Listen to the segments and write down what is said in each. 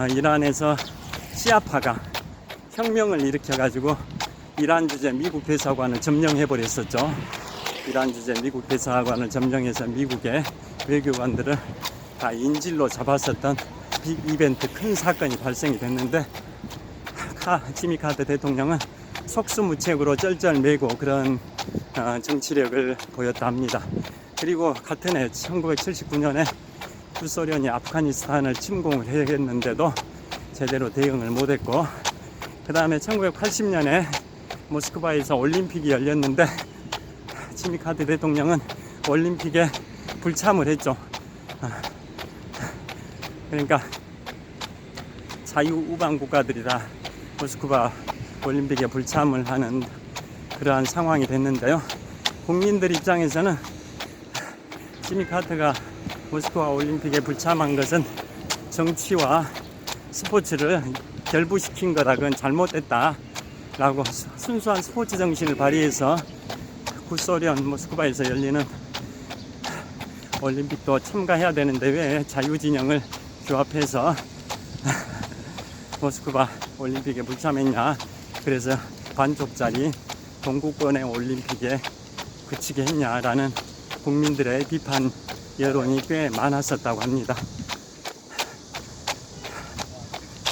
이란에서 시아파가 혁명을 일으켜가지고 이란 주재 미국 대사관을 점령해버렸었죠. 이란 주재 미국 대사관을 점령해서 미국의 외교관들을 다 인질로 잡았었던 빅 이벤트, 큰 사건이 발생이 됐는데, 지미 카터 대통령은 속수무책으로 쩔쩔매고 그런 정치력을 보였다 합니다. 그리고 같은 해 1979년에 구소련이 아프가니스탄을 침공을 했는데도 제대로 대응을 못했고, 그 다음에 1980년에 모스크바에서 올림픽이 열렸는데 지미 카터 대통령은 올림픽에 불참을 했죠. 그러니까 자유우방 국가들이 다 모스크바 올림픽에 불참을 하는 그러한 상황이 됐는데요. 국민들 입장에서는 지미 카터가 모스크바 올림픽에 불참한 것은 정치와 스포츠를 결부시킨 거다, 그건 잘못됐다 라고 순수한 스포츠 정신을 발휘해서 구소련 모스크바에서 열리는 올림픽도 참가해야 되는데 왜 자유진영을 규합해서 모스크바 올림픽에 불참했냐, 그래서 반쪽짜리 동구권의 올림픽에 그치게 했냐라는 국민들의 비판 여론이 꽤 많았었다고 합니다.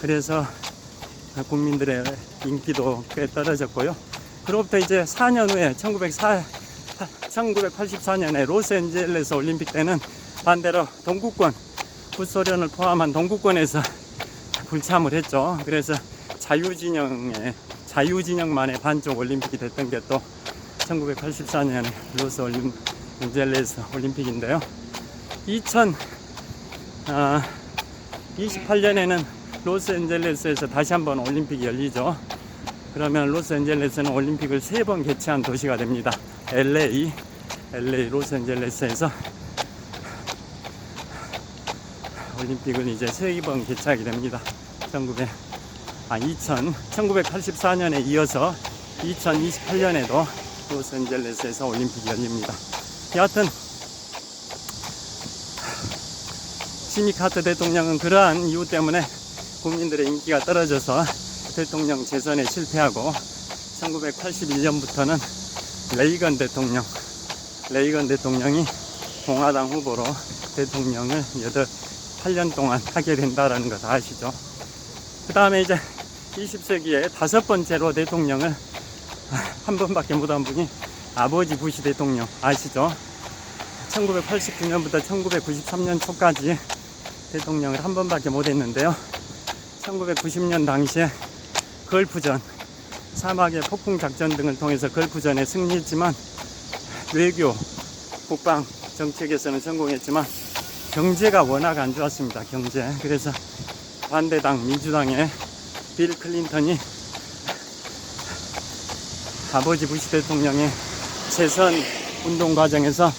그래서 국민들의 인기도 꽤 떨어졌고요. 그로부터 이제 4년 후에 1984년에 로스앤젤레스 올림픽 때는 반대로 동구권, 구소련을 포함한 동구권에서 불참을 했죠. 그래서 자유진영만의 반쪽 올림픽이 됐던 게 또 1984년에 로스앤젤레스 올림픽인데요. 2028년에는 로스앤젤레스에서 다시 한번 올림픽이 열리죠. 그러면 로스앤젤레스는 올림픽을 3번 개최한 도시가 됩니다. LA, 로스앤젤레스에서 올림픽을 이제 3번 개최하게 됩니다. 1984년에 이어서 2028년에도 로스앤젤레스에서 올림픽이 열립니다. 여하튼 지미 카터 대통령은 그러한 이유 때문에 국민들의 인기가 떨어져서 대통령 재선에 실패하고 1981년부터는 레이건 대통령이 공화당 후보로 대통령을 8년 동안 하게 된다라는 거 다 아시죠? 그 다음에 이제 20세기에 5번째로 대통령을 한 번밖에 못한 분이 아버지 부시 대통령 아시죠? 1989년부터 1993년 초까지 대통령을 한 번밖에 못했는데요. 1990년 당시에 걸프전, 사막의 폭풍작전 등을 통해서 걸프전에 승리했지만 외교, 국방 정책에서는 성공했지만 경제가 워낙 안 좋았습니다. 경제. 그래서 반대당 민주당의 빌 클린턴이 아버지 부시 대통령의 재선 운동 과정에서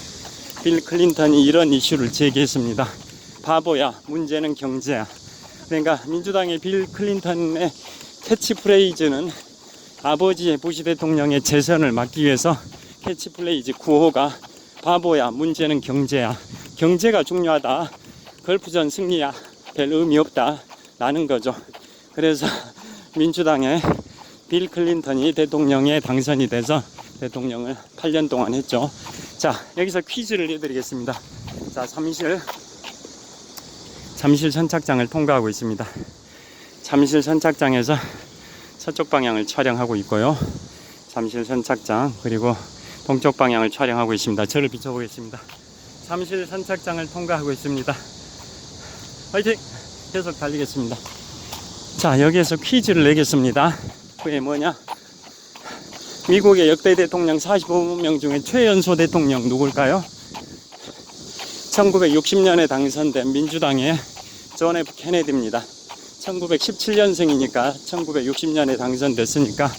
빌 클린턴이 이런 이슈를 제기했습니다. 바보야, 문제는 경제야. 그러니까 민주당의 빌 클린턴의 캐치프레이즈는 아버지의 부시 대통령의 재선을 막기 위해서 캐치프레이즈 구호가 바보야, 문제는 경제야. 경제가 중요하다. 걸프전 승리야. 별 의미 없다. 라는 거죠. 그래서 민주당의 빌 클린턴이 대통령에 당선이 돼서 대통령을 8년 동안 했죠. 자, 여기서 퀴즈를 내드리겠습니다. 자, 잠실 선착장을 통과하고 있습니다. 잠실 선착장에서 서쪽 방향을 촬영하고 있고요. 잠실 선착장 그리고 동쪽 방향을 촬영하고 있습니다. 저를 비춰보겠습니다. 잠실 선착장을 통과하고 있습니다. 화이팅! 계속 달리겠습니다. 자, 여기에서 퀴즈를 내겠습니다. 그게 뭐냐? 미국의 역대 대통령 45명 중에 최연소 대통령 누굴까요? 1960년에 당선된 민주당의 존 F 케네디입니다. 1917년생이니까 1960년에 당선됐으니까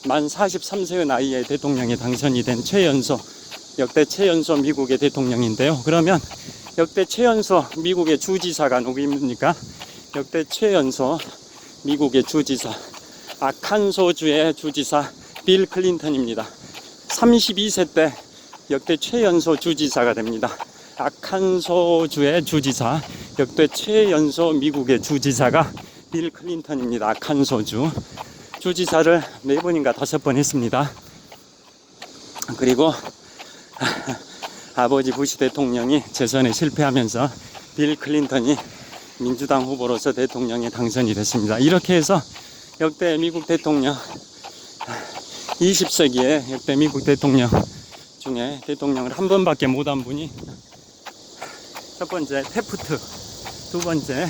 만 43세의 나이에 대통령이 당선이 된 역대 최연소 미국의 대통령인데요. 그러면 역대 최연소 미국의 주지사가 누구입니까? 역대 최연소 미국의 주지사, 아칸소주의 주지사 빌 클린턴입니다. 32세 때 역대 최연소 주지사가 됩니다. 아칸소주의 주지사 역대 최연소 미국의 주지사가 빌 클린턴입니다. 아칸소주 주지사를 4번인가 5번 했습니다. 그리고 아버지 부시 대통령이 재선에 실패하면서 빌 클린턴이 민주당 후보로서 대통령에 당선이 됐습니다. 이렇게 해서 역대 미국 대통령 20세기의 역대 미국 대통령 중에 대통령을 한 번밖에 못한 분이 첫 번째 태프트, 두 번째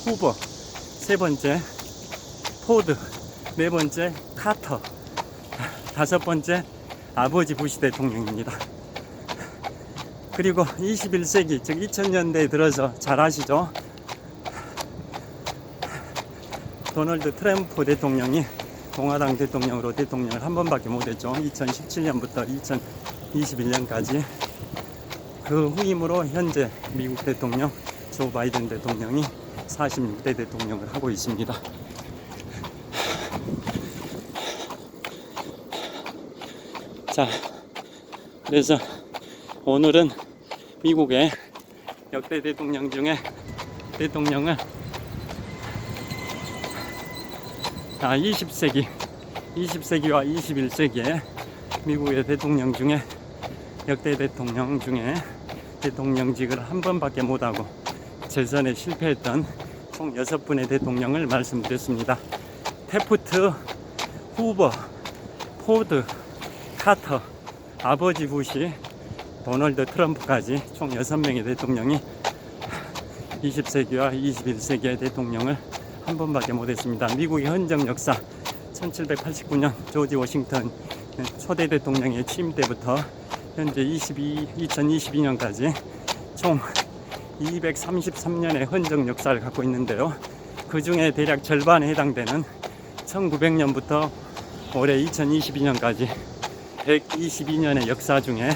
후보, 세 번째 포드, 네 번째 카터, 다섯 번째 아버지 부시 대통령입니다. 그리고 21세기 즉 2000년대에 들어서 잘 아시죠? 도널드 트럼프 대통령이 공화당 대통령으로 대통령을 한 번밖에 못했죠. 2017년부터 2021년까지. 그 후임으로 현재 미국 대통령 조 바이든 대통령이 46대 대통령을 하고 있습니다. 자, 그래서 오늘은 미국의 역대 대통령 중에 대통령을 20세기와 21세기에 미국의 대통령 중에 역대 대통령 중에 대통령직을 한 번밖에 못하고 재선에 실패했던 총 6분의 대통령을 말씀드렸습니다. 태프트, 후보, 포드, 카터, 아버지 부시, 도널드 트럼프까지 총 6명의 대통령이 20세기와 21세기의 대통령을 한 번밖에 못했습니다. 미국의 헌정 역사 1789년 조지 워싱턴 초대 대통령의 취임 때부터 현재 2022년까지 총 233년의 헌정 역사를 갖고 있는데요. 그 중에 대략 절반에 해당되는 1900년부터 올해 2022년까지 122년의 역사 중에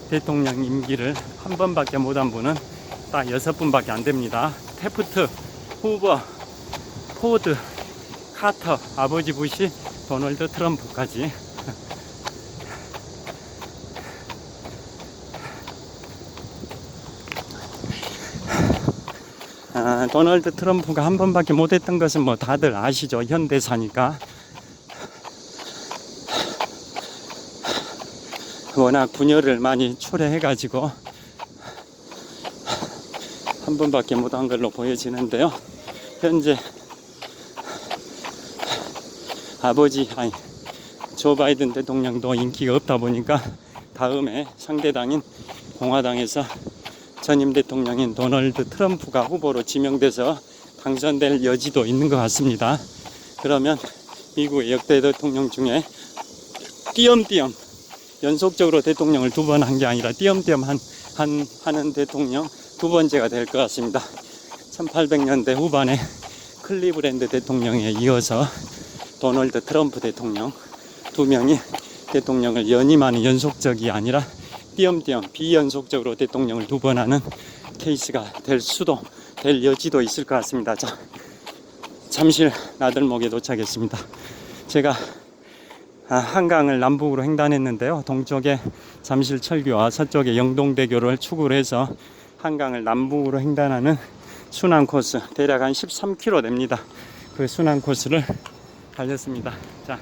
대통령 임기를 한 번밖에 못한 분은 딱 6분밖에 안 됩니다. 태프트, 후보, 포드, 카터, 아버지 부시, 도널드 트럼프까지. 도널드 트럼프가 한 번밖에 못했던 것은 뭐 다들 아시죠. 현대사니까. 워낙 분열을 많이 초래해가지고 한 번밖에 못한 걸로 보여지는데요. 현재 조 바이든 대통령도 인기가 없다 보니까 다음에 상대당인 공화당에서 전임 대통령인 도널드 트럼프가 후보로 지명돼서 당선될 여지도 있는 것 같습니다. 그러면 미국의 역대 대통령 중에 띄엄띄엄 연속적으로 대통령을 2번 한 게 아니라 띄엄띄엄 하는 대통령 2번째가 될 것 같습니다. 1800년대 후반에 클리브랜드 대통령에 이어서 도널드 트럼프 대통령 2명이 대통령을 연임하는 연속적이 아니라 띄엄띄엄 비연속적으로 대통령을 2번 하는 케이스가 될 여지도 있을 것 같습니다. 자, 잠실 나들목에 도착했습니다. 제가 한강을 남북으로 횡단했는데요. 동쪽에 잠실철교와 서쪽에 영동대교를 축으로 해서 한강을 남북으로 횡단하는 순환 코스 대략 한 13km 됩니다. 그 순환 코스를 달렸습니다. 자,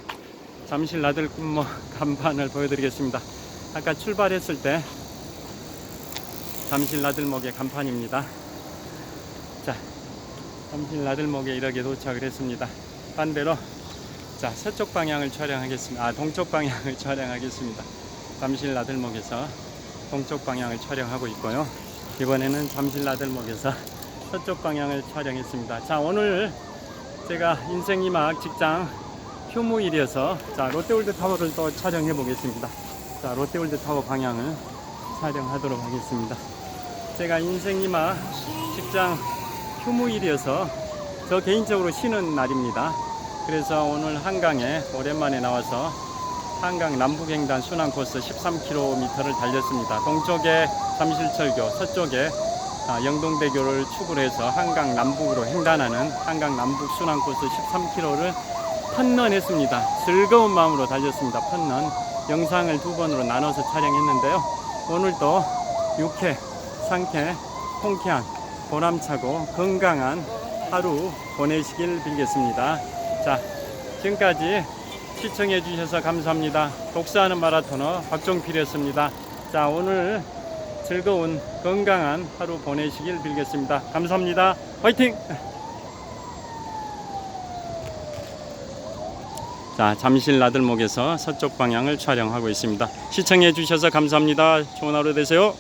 잠실 나들목뭐 간판을 보여드리겠습니다. 아까 출발했을 때 잠실 나들목의 간판입니다. 자, 잠실 나들목에 이렇게 도착을 했습니다. 반대로 자, 서쪽 방향을 촬영하겠습니다. 동쪽 방향을 촬영하겠습니다. 잠실 나들목에서 동쪽 방향을 촬영하고 있고요. 이번에는 잠실 나들목에서 서쪽 방향을 촬영했습니다. 자, 오늘 제가 인생 2막 직장 휴무일이어서 자, 롯데월드 타워를 또 촬영해 보겠습니다. 자, 롯데월드 타워 방향을 촬영하도록 하겠습니다. 제가 인생 2막 직장 휴무일이어서 저 개인적으로 쉬는 날입니다. 그래서 오늘 한강에 오랜만에 나와서 한강 남북횡단 순환 코스 13km를 달렸습니다. 동쪽에 잠실철교, 서쪽에 영동대교를 축으로 해서 한강 남북으로 횡단하는 한강 남북 순환 코스 13km를 펀런했습니다. 즐거운 마음으로 달렸습니다. 펀런 영상을 2번으로 나눠서 촬영했는데요. 오늘도 유쾌, 상쾌, 통쾌한 보람차고 건강한 하루 보내시길 빌겠습니다. 자, 지금까지 시청해 주셔서 감사합니다. 독서하는 마라토너 박종필이었습니다. 자, 오늘 즐거운 건강한 하루 보내시길 빌겠습니다. 감사합니다. 화이팅! 자, 잠실 나들목에서 서쪽 방향을 촬영하고 있습니다. 시청해 주셔서 감사합니다. 좋은 하루 되세요.